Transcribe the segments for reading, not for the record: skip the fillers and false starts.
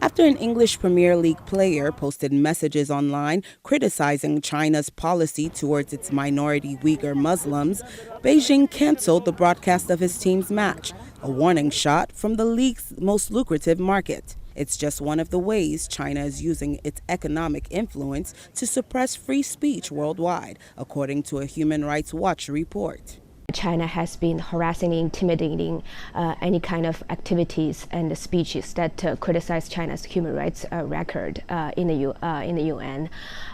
After an English Premier League player posted messages online criticizing China's policy towards its minority Uyghur Muslims, Beijing canceled the broadcast of his team's match, a warning shot from the league's most lucrative market. It's just one of the ways China is using its economic influence to suppress free speech worldwide, according to a Human Rights Watch report. China has been harassing and intimidating any kind of activities and speeches that criticize China's human rights record in the UN.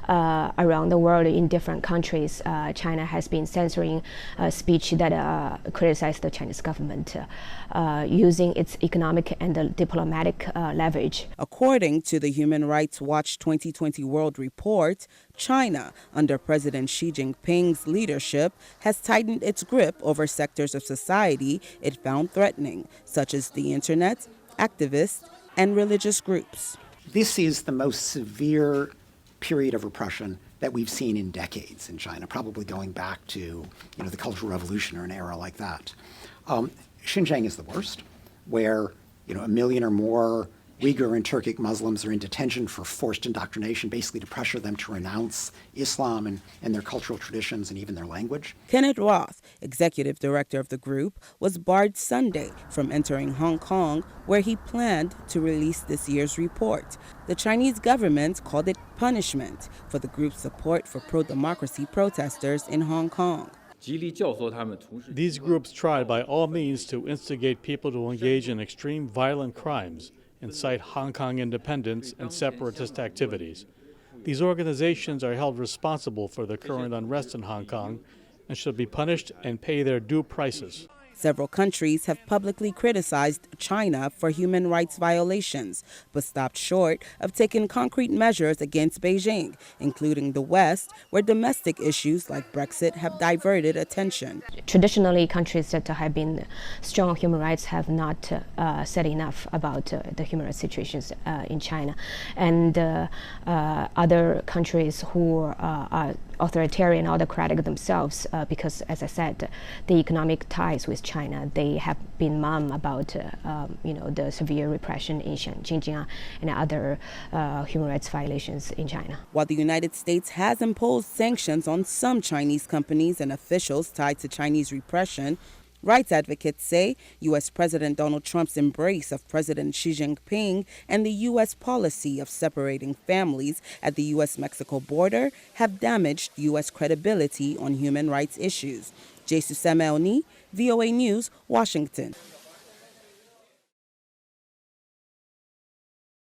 Around the world in different countries, China has been censoring speech that criticize the Chinese government using its economic and diplomatic leverage. According to the Human Rights Watch 2020 World Report, China, under President Xi Jinping's leadership, has tightened its grip over sectors of society it found threatening, such as the internet, activists, and religious groups. This is the most severe period of repression that we've seen in decades in China, probably going back to the Cultural Revolution or an era like that. Xinjiang is the worst, where 1 million or more Uyghur and Turkic Muslims are in detention for forced indoctrination, basically to pressure them to renounce Islam and their cultural traditions and even their language. Kenneth Roth, executive director of the group, was barred Sunday from entering Hong Kong, where he planned to release this year's report. The Chinese government called it punishment for the group's support for pro-democracy protesters in Hong Kong. These groups tried by all means to instigate people to engage in extreme violent crimes, incite Hong Kong independence and separatist activities. These organizations are held responsible for the current unrest in Hong Kong and should be punished and pay their due prices. Several countries have publicly criticized China for human rights violations, but stopped short of taking concrete measures against Beijing, including the West, where domestic issues like Brexit have diverted attention. Traditionally, countries that have been strong on human rights have not said enough about the human rights situations in China. And other countries who are authoritarian, autocratic themselves, because, as I said, the economic ties with China, they have been mum about the severe repression in Xinjiang and other human rights violations in China. While the United States has imposed sanctions on some Chinese companies and officials tied to Chinese repression, rights advocates say U.S. President Donald Trump's embrace of President Xi Jinping and the U.S. policy of separating families at the U.S.-Mexico border have damaged U.S. credibility on human rights issues. Jesusemen, VOA News, Washington.